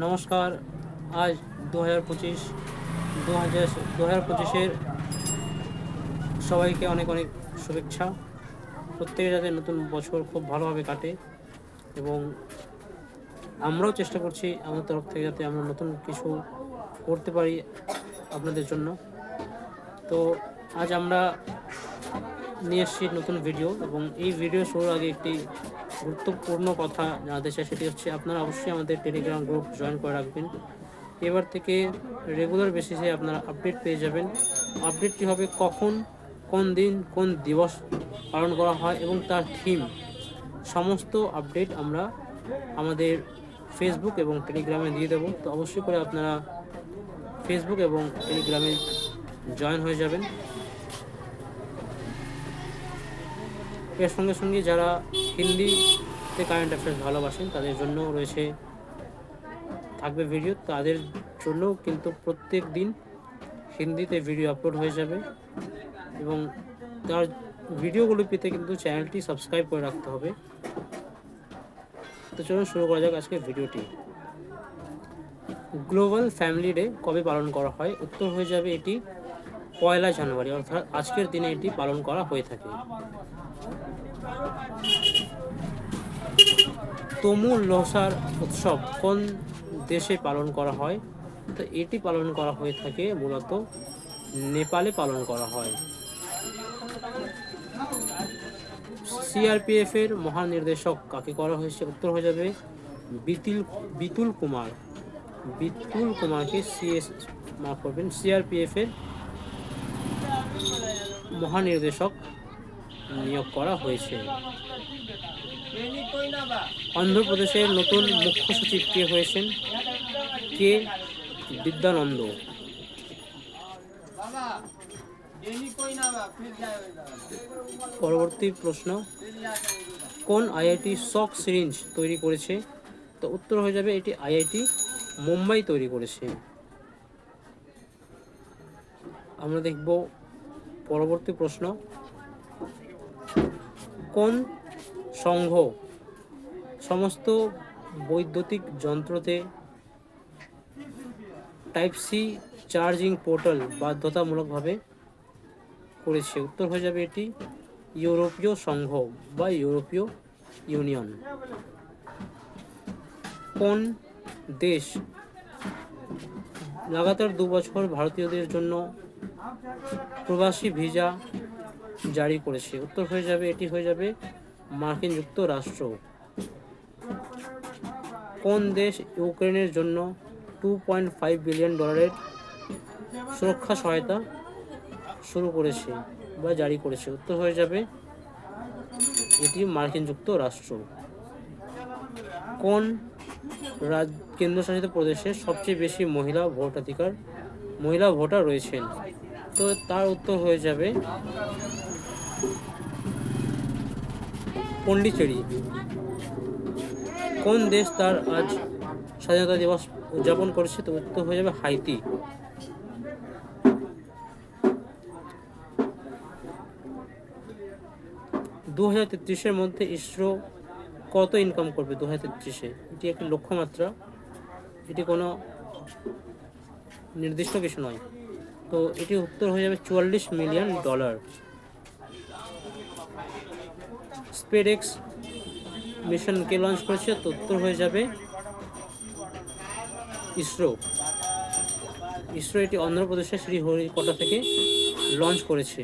নমস্কার। আজ 2025 2025-এর সবাইকে অনেক অনেক শুভেচ্ছা। প্রত্যেকে যাতে নতুন বছর খুব ভালোভাবে কাটে এবং আমরাও চেষ্টা করছি আমাদের তরফ থেকে যাতে আমরা নতুন কিছু করতে পারি আপনাদের জন্য। তো আজ আমরা নিয়ে এসেছি নতুন ভিডিও এবং এই ভিডিও শুরুর আগে একটি গুরুত্বপূর্ণ কথা জানাতে চাই, সেটি হচ্ছে আপনারা অবশ্যই আমাদের টেলিগ্রাম গ্রুপ জয়েন করে রাখবেন। এবার থেকে রেগুলার বেসিসে আপনারা আপডেট পেয়ে যাবেন। আপডেটটি হবে কখন, কোন দিন, কোন দিবস পালন করা হয় এবং তার থিম, সমস্ত আপডেট আমরা আমাদের ফেসবুক এবং টেলিগ্রামে দিয়ে দেবো। তো অবশ্যই করে আপনারা ফেসবুক এবং টেলিগ্রামে জয়েন হয়ে যাবেন। এর সঙ্গে সঙ্গে যারা হিন্দিতে কারেন্ট অ্যাফেয়ার্স ভালোবাসেন তাদের জন্য রয়েছে থাকবে ভিডিও, তাদের জন্য কিন্তু প্রত্যেক দিন হিন্দিতে ভিডিও আপলোড হয়ে যাবে এবং তার ভিডিওগুলো পেতে কিন্তু চ্যানেলটি সাবস্ক্রাইব করে রাখতে হবে। তো চলুন শুরু করা যাক আজকের ভিডিওটি। গ্লোবাল ফ্যামিলি ডে কবে পালন করা হয়? উত্তর হয়ে যাবে এটি 1 জানুয়ারি, অর্থাৎ আজকের দিনে এটি পালন করা হয়ে থাকে। তমু লসার উৎসব কোন দেশে পালন করা হয়? তো এটি পালন করা হয়ে থাকে মূলত নেপালে পালন করা হয়। সিআরপিএফ এর মহানির্দেশক কাকে করা হয়েছে? উত্তর হয়ে যাবে বিতুল কুমারকে মাফ করবেন, সিআরপিএফ এর মহানির্দেশক নিয়োগ করা হয়েছে। অন্ধ্রপ্রদেশের নতুন মুখ্য সচিব কে হয়েছেন? কে বিদ্যানন্দ। পরবর্তী প্রশ্ন, কোন আইআইটি শক সিরিঞ্জ তৈরি করেছে? তো উত্তর হয়ে যাবে এটি আইআইটি মুম্বাই তৈরি করেছে। আমরা দেখব পরবর্তী প্রশ্ন, কোন সংঘ সমস্ত বৈদ্যুতিক যন্ত্রতে টাইপ সি চার্জিং পোর্টাল বাধ্যতামূলকভাবে করেছে? উত্তর হয়ে যাবে এটি ইউরোপীয় সংঘ বা ইউরোপীয় ইউনিয়ন। কোন দেশ লাগাতার 2 বছর ভারতীয়দের জন্য প্রবাসী ভিসা জারি করেছে? উত্তর হয়ে যাবে এটি হয়ে যাবে মার্কিন যুক্তরাষ্ট্র। কোন দেশ ইউক্রেনের জন্য $2.5 বিলিয়ন সুরক্ষা সহায়তা শুরু করেছে বা জারি করেছে? উত্তর হয়ে যাবে এটি মার্কিন যুক্তরাষ্ট্র। কোন কেন্দ্রশাসিত প্রদেশে সবচেয়ে বেশি মহিলা ভোটার রয়েছেন? তো তার উত্তর হয়ে যাবে পন্ডিচেরি। কোন দেশ তার আজ স্বাধীনতা দিবস উদযাপন করেছে? তো উত্তর হয়ে যাবে হাইতি। এর মধ্যে ইসরো কত ইনকাম করবে 2033-এ? এটি একটি লক্ষ্যমাত্রা, এটি কোনো নির্দিষ্ট কিছু নয়। তো এটি উত্তর হয়ে যাবে $44 মিলিয়ন। স্পেডএক্স মিশনকে লঞ্চ করেছে? তো উত্তর হয়ে যাবে ইসরো। এটি অন্ধ্রপ্রদেশের শ্রীহরিকোটা থেকে লঞ্চ করেছে।